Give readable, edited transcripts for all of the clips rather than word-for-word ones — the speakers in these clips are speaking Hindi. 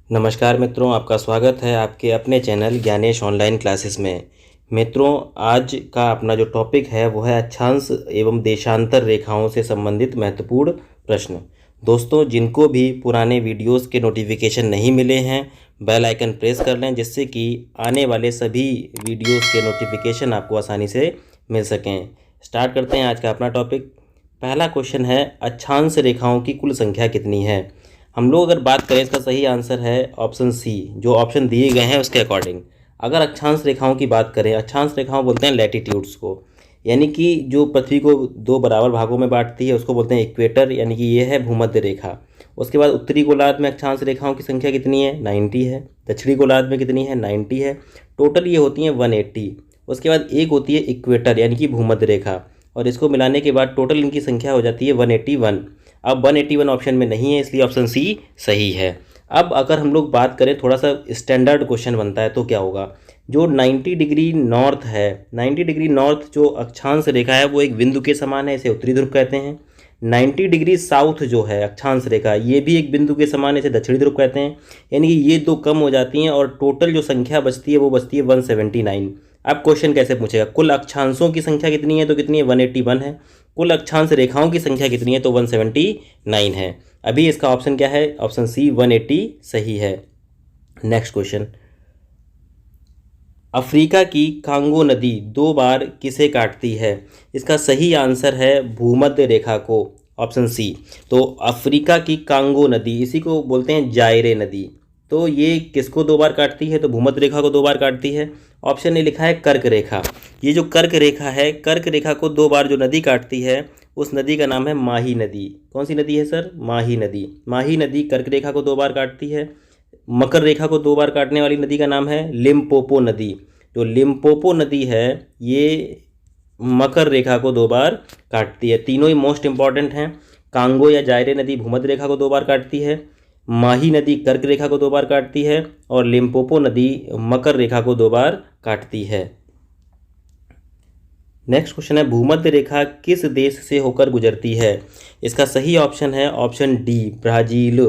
नमस्कार मित्रों, आपका स्वागत है आपके अपने चैनल ज्ञानेश ऑनलाइन क्लासेस में। मित्रों, आज का अपना जो टॉपिक है वो है अक्षांश एवं देशांतर रेखाओं से संबंधित महत्वपूर्ण प्रश्न। दोस्तों, जिनको भी पुराने वीडियोस के नोटिफिकेशन नहीं मिले हैं, बेल आइकन प्रेस कर लें जिससे कि आने वाले सभी वीडियोस के नोटिफिकेशन आपको आसानी से मिल सकें। स्टार्ट करते हैं आज का अपना टॉपिक। पहला क्वेश्चन है, अक्षांश रेखाओं की कुल संख्या कितनी है? हम लोग अगर बात करें, इसका सही आंसर है ऑप्शन सी, जो ऑप्शन दिए गए हैं उसके अकॉर्डिंग। अगर अक्षांश रेखाओं की बात करें, अक्षांश रेखाओं बोलते हैं लैटिट्यूड्स को, यानी कि जो पृथ्वी को दो बराबर भागों में बांटती है उसको बोलते हैं इक्वेटर, यानी कि ये है भूमध्य रेखा। उसके बाद उत्तरी गोलार्ध में अक्षांश रेखाओं की संख्या कितनी है? 90 है। दक्षिणी गोलार्ध में कितनी है? 90 है। टोटल ये होती हैं 180। उसके बाद एक होती है इक्वेटर यानी कि भूमध्य रेखा, और इसको मिलाने के बाद टोटल इनकी संख्या हो जाती है 181। अब 181 ऑप्शन में नहीं है, इसलिए ऑप्शन सी सही है। अब अगर हम लोग बात करें, थोड़ा सा स्टैंडर्ड क्वेश्चन बनता है तो क्या होगा, जो 90 डिग्री नॉर्थ है, 90 डिग्री नॉर्थ जो अक्षांश रेखा है वो एक बिंदु के समान है, इसे उत्तरी ध्रुव कहते हैं। 90 डिग्री साउथ जो है अक्षांश रेखा, ये भी एक बिंदु के समान है, इसे दक्षिणी ध्रुव कहते हैं। यानी कि ये दो कम हो जाती हैं और टोटल जो संख्या बचती है वो बचती है 179। अब क्वेश्चन कैसे पूछेगा, कुल अक्षांशों की संख्या कितनी है तो कितनी है? 181 है। कुल अक्षांश रेखाओं की संख्या कितनी है तो 179 है। अभी इसका ऑप्शन क्या है? ऑप्शन सी 180 सही है। नेक्स्ट क्वेश्चन, अफ्रीका की कांगो नदी 2 बार किसे काटती है? इसका सही आंसर है भूमध्य रेखा को, ऑप्शन सी। तो अफ्रीका की कांगो नदी, इसी को बोलते हैं जायरे नदी, तो ये किसको 2 बार काटती है? तो भूमध्य रेखा को 2 बार काटती है। ऑप्शन ए लिखा है कर्क रेखा। ये जो कर्क रेखा है, कर्क रेखा को 2 बार जो नदी काटती है उस नदी का नाम है माही नदी। कौन सी नदी है सर? माही नदी। माही नदी कर्क रेखा को 2 बार काटती है। मकर रेखा को 2 बार काटने वाली नदी का नाम है लिम्पोपो नदी। जो लिम्पोपो नदी है ये मकर रेखा को 2 बार काटती है। तीनों ही मोस्ट इंपॉर्टेंट हैं। कांगो या जायरे नदी भूमध्य रेखा को 2 बार काटती है, माही नदी कर्क रेखा को 2 बार काटती है, और लिम्पोपो नदी मकर रेखा को 2 बार काटती है। नेक्स्ट क्वेश्चन है, भूमध्य रेखा किस देश से होकर गुजरती है? इसका सही ऑप्शन है ऑप्शन डी, ब्राज़ील।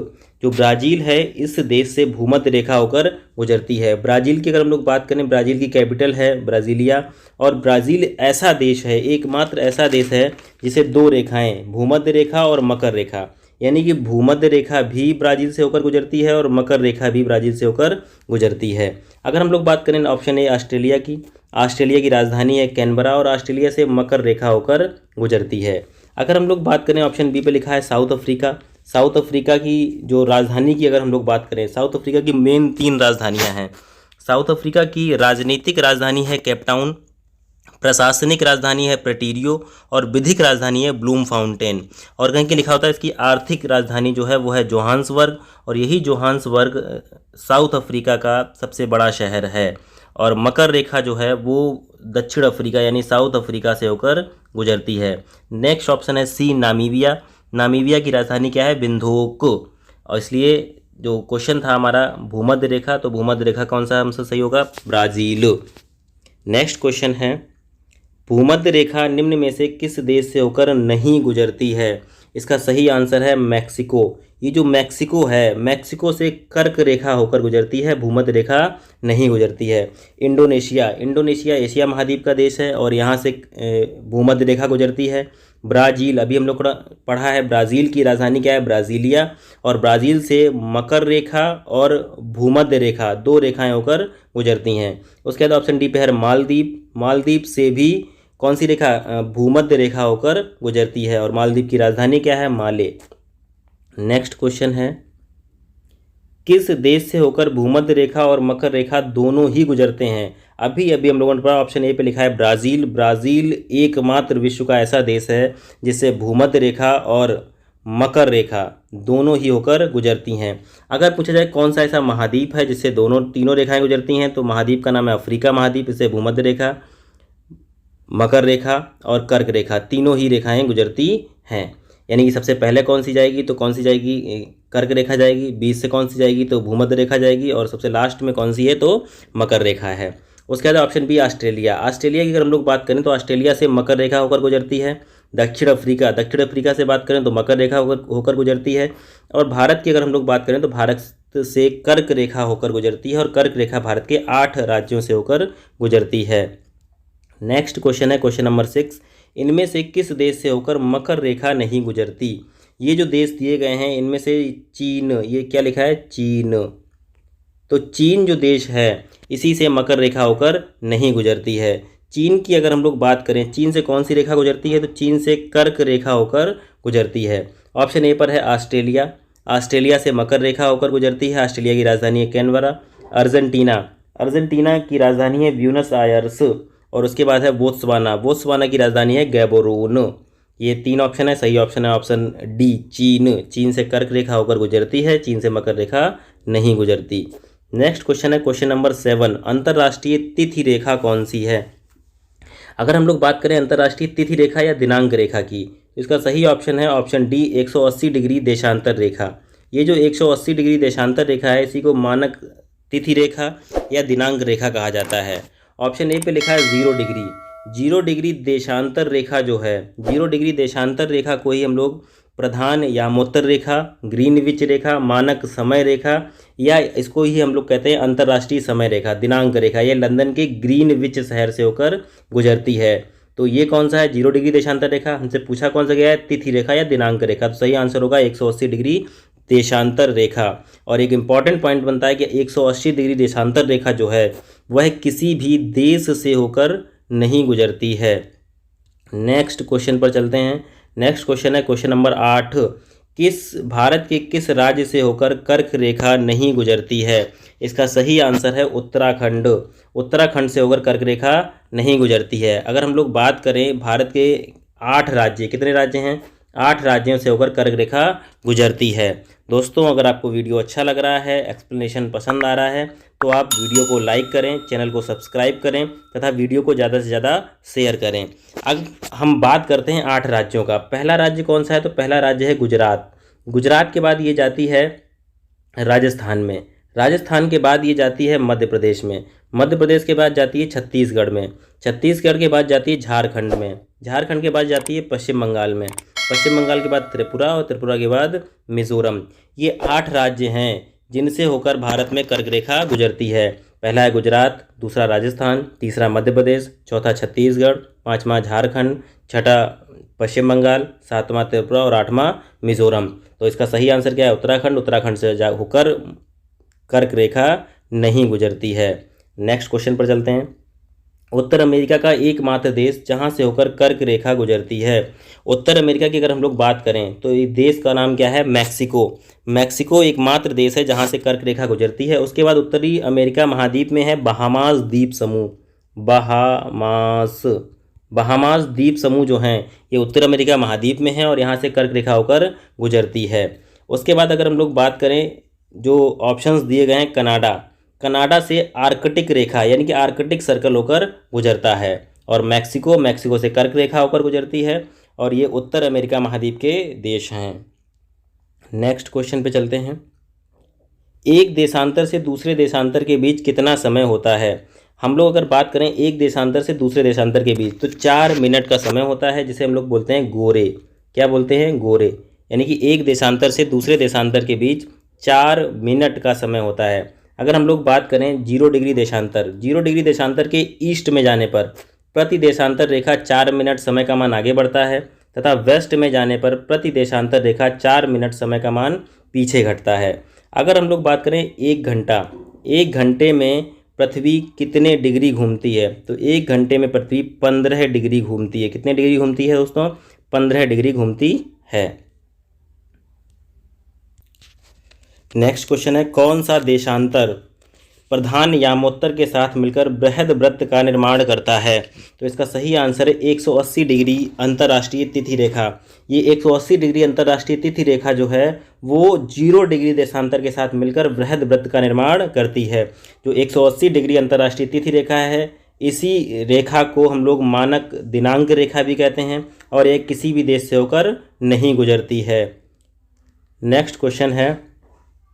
जो ब्राज़ील है इस देश से भूमध्य रेखा होकर गुजरती है। ब्राज़ील की अगर हम लोग बात करें, ब्राज़ील की कैपिटल है ब्राज़ीलिया, और ब्राज़ील ऐसा देश है, एकमात्र ऐसा देश है जिसे 2 रेखाएं, भूमध्य रेखा और मकर रेखा, यानी कि भूमध्य रेखा भी ब्राज़ील से होकर गुजरती है और मकर रेखा भी ब्राज़ील से होकर गुजरती है। अगर हम लोग बात करें ऑप्शन ए ऑस्ट्रेलिया की, ऑस्ट्रेलिया की राजधानी है कैनबरा, और ऑस्ट्रेलिया से मकर रेखा होकर गुजरती है। अगर हम लोग बात करें, ऑप्शन बी पे लिखा है साउथ अफ्रीका। साउथ अफ्रीका की जो राजधानी की अगर हम लोग बात करें, साउथ अफ्रीका की मेन 3 राजधानियां हैं। साउथ अफ्रीका की राजनीतिक राजधानी है केपटाउन, प्रशासनिक राजधानी है प्रेटीरियो, और विधिक राजधानी है ब्लूम फाउंटेन। और कहीं के लिखा होता है इसकी आर्थिक राजधानी जो है वो है जोहान्सबर्ग, और यही जोहान्सबर्ग साउथ अफ्रीका का सबसे बड़ा शहर है। और मकर रेखा जो है वो दक्षिण अफ्रीका यानी साउथ अफ्रीका से होकर गुजरती है। नेक्स्ट ऑप्शन है सी, नामीबिया। नामीबिया की राजधानी क्या है? विंधोक। और इसलिए जो क्वेश्चन था हमारा भूमध्य रेखा, तो भूमध्य रेखा कौन सा हमसे सही होगा? ब्राज़ील। नेक्स्ट क्वेश्चन है, भूमध्य रेखा निम्न में से किस देश से होकर नहीं गुजरती है? इसका सही आंसर है मैक्सिको। ये जो मैक्सिको है, मैक्सिको से कर्क रेखा होकर गुजरती है, भूमध्य रेखा नहीं गुजरती है। इंडोनेशिया, इंडोनेशिया एशिया महाद्वीप का देश है और यहाँ से भूमध्य रेखा गुजरती है। ब्राज़ील, अभी हम लोग पढ़ा है, ब्राज़ील की राजधानी क्या है? ब्राज़ीलिया, और ब्राज़ील से मकर रेखा और भूमध्य रेखा 2 रेखाएं होकर गुजरती हैं। उसके बाद ऑप्शन डी पे है मालदीव। मालदीव से भी कौन सी रेखा? भूमध्य रेखा होकर गुजरती है, और मालदीव की राजधानी क्या है? माले। नेक्स्ट क्वेश्चन है, किस देश से होकर भूमध्य रेखा और मकर रेखा दोनों ही गुजरते हैं? अभी अभी हम लोगों ने पढ़ा, ऑप्शन ए पे लिखा है ब्राज़ील। ब्राज़ील एकमात्र विश्व का ऐसा देश है जिससे भूमध्य रेखा और मकर रेखा दोनों ही होकर गुजरती हैं। अगर पूछा जाए कौन सा ऐसा महाद्वीप है जिससे तीनों रेखाएं गुजरती हैं, तो महाद्वीप का नाम है अफ्रीका महाद्वीप। इससे भूमध्य रेखा, मकर रेखा और कर्क रेखा तीनों ही रेखाएं गुजरती हैं। यानी कि सबसे पहले कौन सी जाएगी? तो कौन सी जाएगी? कर्क रेखा जाएगी। बीच से कौन सी जाएगी? तो भूमध्य रेखा जाएगी। और सबसे लास्ट में कौन सी है? तो मकर रेखा है। उसके बाद ऑप्शन बी ऑस्ट्रेलिया। ऑस्ट्रेलिया की अगर हम लोग बात करें तो ऑस्ट्रेलिया से मकर रेखा होकर गुजरती है। दक्षिण अफ्रीका से बात करें तो मकर रेखा होकर गुजरती है। और भारत की अगर हम लोग बात करें तो भारत से कर्क रेखा होकर गुजरती है और कर्क रेखा भारत के 8 राज्यों से होकर गुजरती है। नेक्स्ट क्वेश्चन है क्वेश्चन नंबर 6, इनमें से किस देश से होकर मकर रेखा नहीं गुजरती? ये जो देश दिए गए हैं इनमें से चीन, ये क्या लिखा है? चीन। तो चीन जो देश है इसी से मकर रेखा होकर नहीं गुजरती है। चीन की अगर हम लोग बात करें, चीन से कौन सी रेखा गुजरती है? तो चीन से कर्क रेखा होकर गुजरती है। ऑप्शन ए पर है ऑस्ट्रेलिया, ऑस्ट्रेलिया से मकर रेखा होकर गुजरती है। ऑस्ट्रेलिया की राजधानी है कैनबरा। अर्जेंटीना, अर्जेंटीना की राजधानी है ब्यूनस आयर्स। और उसके बाद है बोत्सवाना, बोत्सवाना की राजधानी है गैबोरोन। ये 3 ऑप्शन है, सही ऑप्शन है ऑप्शन डी चीन। चीन से कर्क रेखा होकर गुजरती है, चीन से मकर रेखा नहीं गुजरती। नेक्स्ट क्वेश्चन है क्वेश्चन नंबर 7, अंतर्राष्ट्रीय तिथि रेखा कौन सी है? अगर हम लोग बात करें अंतर्राष्ट्रीय तिथि रेखा या दिनांक रेखा की, तो इसका सही ऑप्शन है ऑप्शन डी 180 डिग्री देशांतर रेखा। ये जो 180 डिग्री देशांतर रेखा है इसी को मानक तिथि रेखा या दिनांक रेखा कहा जाता है। ऑप्शन ए पे लिखा है 0 डिग्री। 0 डिग्री देशांतर रेखा जो है, 0 डिग्री देशांतर रेखा को ही हम लोग प्रधान यामोत्तर रेखा, ग्रीनविच रेखा, मानक समय रेखा या इसको ही हम लोग कहते हैं अंतर्राष्ट्रीय समय रेखा, दिनांक रेखा। ये लंदन के ग्रीनविच शहर से होकर गुजरती है। तो ये कौन सा है? 0 डिग्री देशांतर रेखा। हमसे पूछा कौन सा गया है? तिथि रेखा या दिनांक रेखा। तो सही आंसर होगा 180 डिग्री देशांतर रेखा। और एक इम्पॉर्टेंट पॉइंट बनता है कि 180 डिग्री देशांतर रेखा जो है वह किसी भी देश से होकर नहीं गुजरती है। नेक्स्ट क्वेश्चन पर चलते हैं। नेक्स्ट क्वेश्चन है क्वेश्चन नंबर 8, भारत के किस राज्य से होकर कर्क रेखा नहीं गुजरती है? इसका सही आंसर है उत्तराखंड। उत्तराखंड से होकर कर्क रेखा नहीं गुजरती है। अगर हम लोग बात करें भारत के 8 राज्य, कितने राज्य हैं? 8 राज्यों से होकर कर्क रेखा गुजरती है। दोस्तों अगर आपको वीडियो अच्छा लग रहा है, एक्सप्लेनेशन पसंद आ रहा है, तो आप वीडियो को लाइक करें, चैनल को सब्सक्राइब करें तथा वीडियो को ज़्यादा से ज़्यादा शेयर करें। अब हम बात करते हैं 8 राज्यों का। पहला राज्य कौन सा है? तो पहला राज्य है गुजरात। गुजरात के बाद ये जाती है राजस्थान में। राजस्थान के बाद ये जाती है मध्य प्रदेश में। मध्य प्रदेश के बाद जाती है छत्तीसगढ़ में। छत्तीसगढ़ के बाद जाती है झारखंड में। झारखंड के बाद जाती है पश्चिम बंगाल में। पश्चिम बंगाल के बाद त्रिपुरा और त्रिपुरा के बाद मिजोरम। ये 8 राज्य हैं जिनसे होकर भारत में कर्क रेखा गुजरती है। पहला है गुजरात, दूसरा राजस्थान, तीसरा मध्य प्रदेश, चौथा छत्तीसगढ़, 5वां झारखंड, छठा पश्चिम बंगाल, 7वां त्रिपुरा और 8वां मिजोरम। तो इसका सही आंसर क्या है? उत्तराखंड। उत्तराखंड से होकर कर्क रेखा नहीं गुजरती है। नेक्स्ट क्वेश्चन पर चलते हैं। उत्तर अमेरिका का एकमात्र देश जहां से होकर कर्क रेखा गुजरती है। उत्तर अमेरिका की अगर हम लोग बात करें तो इस देश का नाम क्या है? मैक्सिको। मैक्सिको एकमात्र देश है जहां से कर्क रेखा गुजरती है। उसके बाद उत्तरी अमेरिका महाद्वीप में है बहामास द्वीप समूह। बहामास द्वीप समूह जो हैं ये उत्तर अमेरिका महाद्वीप में है और यहाँ से कर्क रेखा होकर गुजरती है। उसके बाद अगर हम लोग बात करें, जो ऑप्शंस दिए गए हैं, कनाडा से आर्कटिक रेखा यानी कि आर्कटिक सर्कल होकर गुजरता है। और मैक्सिको से कर्क रेखा होकर गुजरती है। और ये उत्तर अमेरिका महाद्वीप के देश हैं। नेक्स्ट क्वेश्चन पे चलते हैं। एक देशांतर से दूसरे देशांतर के बीच कितना समय होता है? हम लोग अगर बात करें एक देशांतर से दूसरे देशांतर के बीच, तो 4 मिनट का समय होता है, जिसे हम लोग बोलते हैं गोरे। क्या बोलते हैं? गोरे। यानी कि एक देशांतर से दूसरे देशांतर के बीच 4 मिनट का समय होता है। अगर हम लोग बात करें 0 डिग्री देशांतर, 0 डिग्री देशांतर के ईस्ट में जाने पर प्रति देशांतर रेखा 4 मिनट समय का मान आगे बढ़ता है तथा वेस्ट में जाने पर प्रति देशांतर रेखा 4 मिनट समय का मान पीछे घटता है। अगर हम लोग बात करें 1 घंटा, 1 घंटे में पृथ्वी कितने डिग्री घूमती है? तो 1 घंटे में पृथ्वी 15 डिग्री घूमती है। कितने डिग्री घूमती है दोस्तों? 15 डिग्री घूमती है। नेक्स्ट क्वेश्चन है, कौन सा देशांतर प्रधान यामोत्तर के साथ मिलकर बृहद वृत्त का निर्माण करता है? तो इसका सही आंसर है 180 डिग्री अंतर्राष्ट्रीय तिथि रेखा। ये 180 डिग्री अंतर्राष्ट्रीय तिथि रेखा जो है वो 0 डिग्री देशांतर के साथ मिलकर बृहद वृत्त का निर्माण करती है। जो 180 डिग्री अंतर्राष्ट्रीय तिथि रेखा है, इसी रेखा को हम लोग मानक दिनांक रेखा भी कहते हैं और ये किसी भी देश से होकर नहीं गुजरती है। नेक्स्ट क्वेश्चन है,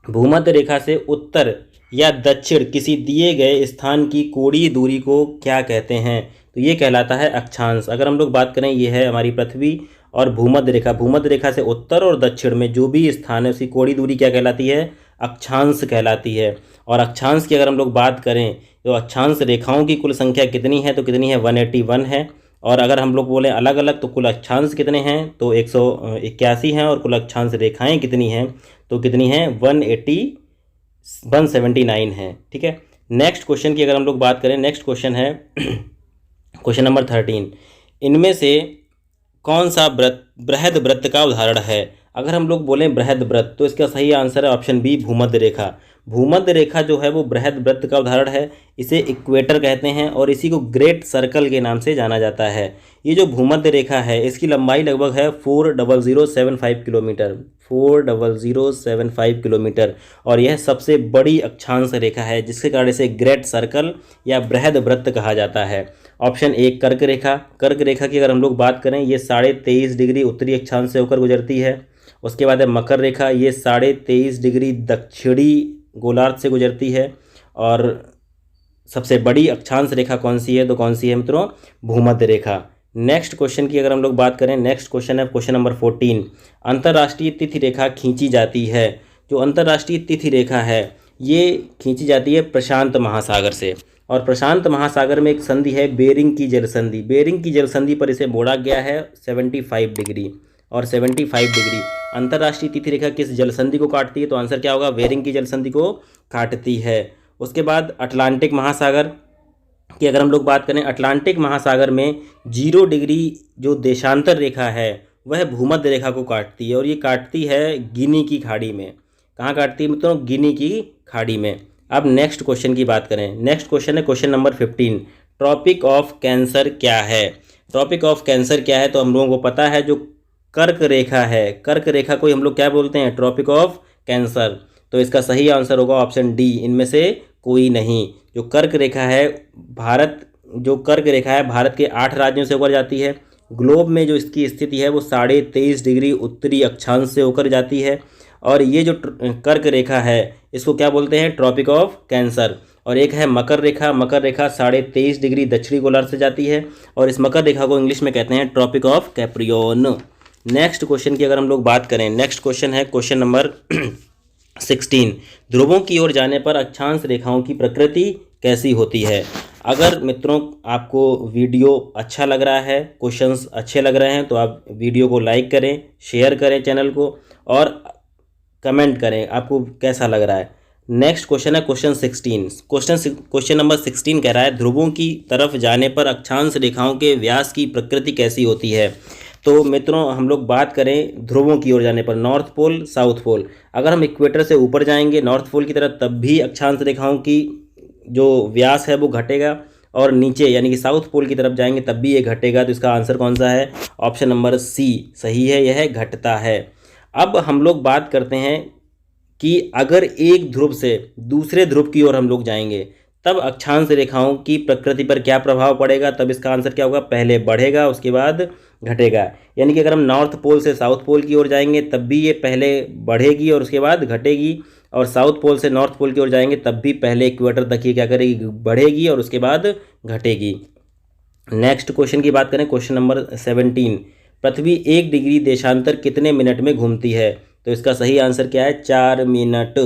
भूमध्य रेखा से उत्तर या दक्षिण किसी दिए गए स्थान की कोणीय दूरी को क्या कहते हैं? तो ये कहलाता है अक्षांश। अगर हम लोग बात करें, ये है हमारी पृथ्वी और भूमध्य रेखा से उत्तर और दक्षिण में जो भी स्थान है उसकी कोणीय दूरी क्या कहलाती है? अक्षांश कहलाती है। और अक्षांश की अगर हम लोग बात करें तो अक्षांश रेखाओं की कुल संख्या कितनी है, तो कितनी है, 181 है। और अगर हम लोग बोलें अलग अलग तो कुल अक्षांश कितने हैं, तो 181 हैं। और कुल अक्षांश रेखाएं कितनी हैं, तो कितनी हैं, 179 है। ठीक है। नेक्स्ट क्वेश्चन की अगर हम लोग बात करें, नेक्स्ट क्वेश्चन है क्वेश्चन नंबर 13, इनमें से कौन सा बृहद वृत्त का उदाहरण है। अगर हम लोग बोलें बृहद वृत्त तो इसका सही आंसर है ऑप्शन बी, भूमध्य रेखा। भूमध्य रेखा जो है वो बृहद वृत्त का उदाहरण है। इसे इक्वेटर कहते हैं और इसी को ग्रेट सर्कल के नाम से जाना जाता है। ये जो भूमध्य रेखा है इसकी लंबाई लगभग है 40075 किलोमीटर, 40075 किलोमीटर। और यह सबसे बड़ी अक्षांश रेखा है जिसके कारण इसे ग्रेट सर्कल या बृहद वृत्त कहा जाता है। ऑप्शन ए, कर्क रेखा। कर्क रेखा की अगर हम लोग बात करें ये 23.5 डिग्री उत्तरी अक्षांश से होकर गुजरती है। उसके बाद है मकर रेखा, ये 23.5 डिग्री दक्षिणी गोलार्ध से गुजरती है। और सबसे बड़ी अक्षांश रेखा कौन सी है, तो कौन सी है मित्रों, भूमध्य रेखा। नेक्स्ट क्वेश्चन की अगर हम लोग बात करें, नेक्स्ट क्वेश्चन है क्वेश्चन नंबर 14, अंतर्राष्ट्रीय तिथि रेखा खींची जाती है। जो अंतर्राष्ट्रीय तिथि रेखा है ये खींची जाती है प्रशांत महासागर से। और प्रशांत महासागर में एक संधि है बेरिंग की जल संधि। बेरिंग की जल संधि पर इसे मोड़ा गया है 75 डिग्री। और 75 डिग्री अंतर्राष्ट्रीय तिथि रेखा किस जल संधि को काटती है, तो आंसर क्या होगा, बेरिंग की जल संधि को काटती है। उसके बाद अटलांटिक महासागर की अगर हम लोग बात करें, अटलांटिक महासागर में 0 डिग्री जो देशांतर रेखा है वह भूमध्य रेखा को काटती है। और ये काटती है गिनी की खाड़ी में। कहाँ काटती है मित्रों, गिनी की खाड़ी में। अब नेक्स्ट क्वेश्चन की बात करें, नेक्स्ट क्वेश्चन है question number 15, tropic of cancer क्या है। ट्रॉपिक ऑफ कैंसर क्या है, तो हम लोगों को पता है जो कर्क रेखा है, कर्क रेखा को हम लोग क्या बोलते हैं, ट्रॉपिक ऑफ कैंसर। तो इसका सही आंसर होगा ऑप्शन डी, इनमें से कोई नहीं। जो कर्क रेखा है भारत के 8 राज्यों से होकर जाती है। ग्लोब में जो इसकी स्थिति है वो 23.5 डिग्री उत्तरी अक्षांश से होकर जाती है। और ये जो कर्क रेखा है इसको क्या बोलते हैं, ट्रॉपिक ऑफ कैंसर। और एक है मकर रेखा, मकर रेखा 23.5 डिग्री दक्षिणी गोलार्ध से जाती है। और इस मकर रेखा को इंग्लिश में कहते हैं ट्रॉपिक ऑफ कैप्रियन। नेक्स्ट क्वेश्चन की अगर हम लोग बात करें, नेक्स्ट क्वेश्चन है क्वेश्चन नंबर 16, ध्रुवों की ओर जाने पर अक्षांश रेखाओं की प्रकृति कैसी होती है। अगर मित्रों आपको वीडियो अच्छा लग रहा है, क्वेश्चंस अच्छे लग रहे हैं, तो आप वीडियो को लाइक करें, शेयर करें चैनल को और कमेंट करें आपको कैसा लग रहा है। नेक्स्ट क्वेश्चन है क्वेश्चन 16, क्वेश्चन नंबर 16 कह रहा है ध्रुवों की तरफ जाने पर अक्षांश रेखाओं के व्यास की प्रकृति कैसी होती है। तो मित्रों हम लोग बात करें ध्रुवों की ओर जाने पर, नॉर्थ पोल साउथ पोल, अगर हम इक्वेटर से ऊपर जाएंगे नॉर्थ पोल की तरफ तब भी अक्षांश रेखाओं की जो व्यास है वो घटेगा। और नीचे यानी कि साउथ पोल की तरफ जाएंगे तब भी ये घटेगा। तो इसका आंसर कौन सा है, ऑप्शन नंबर सी सही है, यह घटता है। अब हम लोग बात करते हैं कि अगर एक ध्रुव से दूसरे ध्रुव की ओर हम लोग जाएंगे तब अक्षांश रेखाओं की प्रकृति पर क्या प्रभाव पड़ेगा। तब इसका आंसर क्या होगा, पहले बढ़ेगा उसके बाद घटेगा। यानी कि अगर हम नॉर्थ पोल से साउथ पोल की ओर जाएंगे तब भी ये पहले बढ़ेगी और उसके बाद घटेगी। और साउथ पोल से नॉर्थ पोल की ओर जाएंगे तब भी पहले इक्वेटर तक ये क्या करेगी, बढ़ेगी और उसके बाद घटेगी। नेक्स्ट क्वेश्चन की बात करें, क्वेश्चन नंबर 17, पृथ्वी 1 डिग्री देशांतर कितने मिनट में घूमती है। तो इसका सही आंसर क्या है, 4 मिनट।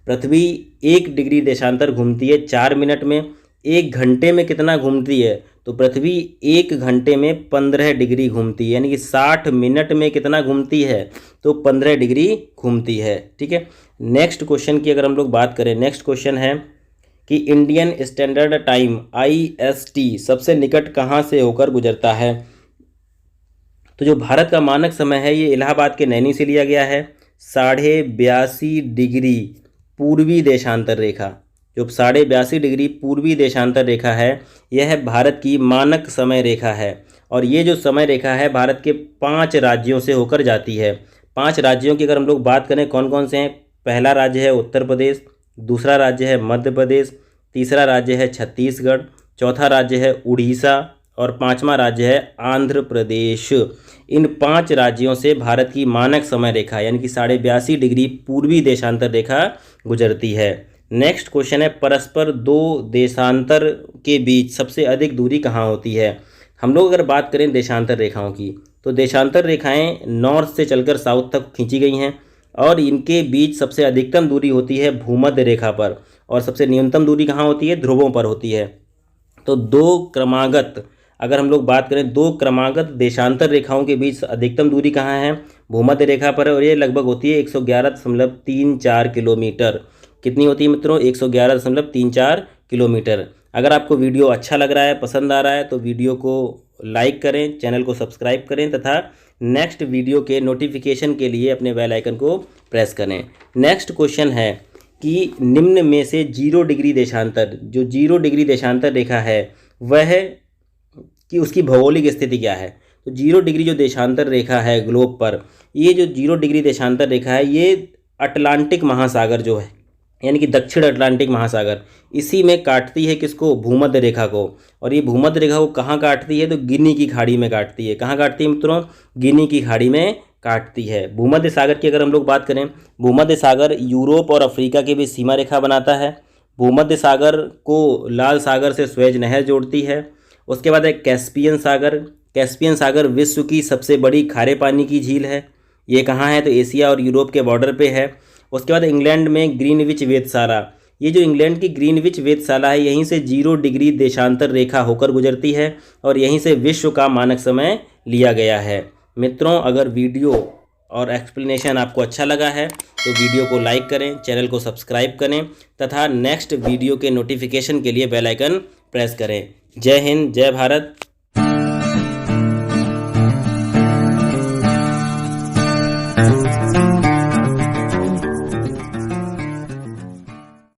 पृथ्वी 1 डिग्री देशांतर घूमती है 4 मिनट में। 1 घंटे में कितना घूमती है, तो पृथ्वी 1 घंटे में 15 डिग्री घूमती है। यानी कि 60 मिनट में कितना घूमती है, तो 15 डिग्री घूमती है। ठीक है। नेक्स्ट क्वेश्चन की अगर हम लोग बात करें, नेक्स्ट क्वेश्चन है कि इंडियन स्टैंडर्ड टाइम IST सबसे निकट कहाँ से होकर गुजरता है। तो जो भारत का मानक समय है ये इलाहाबाद के नैनी से लिया गया है। 82.5 डिग्री पूर्वी देशांतर रेखा, जो 82.5 डिग्री पूर्वी देशांतर रेखा है यह भारत की मानक समय रेखा है। और ये जो समय रेखा है भारत के 5 राज्यों से होकर जाती है। 5 राज्यों की अगर हम लोग बात करें कौन कौन से हैं, पहला राज्य है उत्तर प्रदेश, दूसरा राज्य है मध्य प्रदेश, तीसरा राज्य है छत्तीसगढ़, चौथा राज्य है उड़ीसा और 5वां राज्य है आंध्र प्रदेश। इन 5 राज्यों से भारत की मानक समय रेखा यानी कि 82.5 डिग्री पूर्वी देशांतर रेखा गुजरती है। नेक्स्ट क्वेश्चन है परस्पर 2 देशांतर के बीच सबसे अधिक दूरी कहाँ होती है। हम लोग अगर बात करें देशांतर रेखाओं की, तो देशांतर रेखाएं नॉर्थ से चलकर साउथ तक खींची गई हैं। और इनके बीच सबसे अधिकतम दूरी होती है भूमध्य रेखा पर, और सबसे न्यूनतम दूरी कहाँ होती है? ध्रुवों पर होती है। तो दो क्रमागत, अगर हम लोग बात करें दो क्रमागत देशांतर रेखाओं के बीच अधिकतम दूरी कहाँ है? भूमध्य रेखा पर है, और ये लगभग होती है 111.34 किलोमीटर। कितनी होती है मित्रों? 111.34 किलोमीटर। अगर आपको वीडियो अच्छा लग रहा है, पसंद आ रहा है, तो वीडियो को लाइक करें, चैनल को सब्सक्राइब करें तथा नेक्स्ट वीडियो के नोटिफिकेशन के लिए अपने बेल आइकन को प्रेस करें। नेक्स्ट क्वेश्चन है कि निम्न में से 0 डिग्री देशांतर, जो 0 डिग्री देशांतर रेखा है वह कि उसकी भौगोलिक स्थिति क्या है? तो 0 डिग्री जो देशांतर रेखा है ग्लोब पर, ये जो 0 डिग्री देशांतर रेखा है ये अटलांटिक महासागर जो है, यानी कि दक्षिण अटलांटिक महासागर, इसी में काटती है किसको? भूमध्य रेखा को। और ये भूमध्य रेखा को कहाँ काटती है? तो गिनी की खाड़ी में काटती है। कहाँ काटती है मित्रों? गिनी की खाड़ी में काटती है। भूमध्य सागर की अगर हम लोग बात करें, भूमध्य सागर यूरोप और अफ्रीका के बीच सीमा रेखा बनाता है। भूमध्य सागर को लाल सागर से स्वेज नहर जोड़ती है। उसके बाद है कैस्पियन सागर। कैस्पियन सागर विश्व की सबसे बड़ी खारे पानी की झील है। ये कहाँ है? तो एशिया और यूरोप के बॉर्डर पे है। उसके बाद इंग्लैंड में ग्रीनविच वेधशाला, ये जो इंग्लैंड की ग्रीनविच वेधशाला है यहीं से 0 डिग्री देशांतर रेखा होकर गुजरती है, और यहीं से विश्व का मानक समय लिया गया है। मित्रों, अगर वीडियो और एक्सप्लेनेशन आपको अच्छा लगा है तो वीडियो को लाइक करें, चैनल को सब्सक्राइब करें तथा नेक्स्ट वीडियो के नोटिफिकेशन के लिए बेल आइकन प्रेस करें। जय हिंद, जय भारत।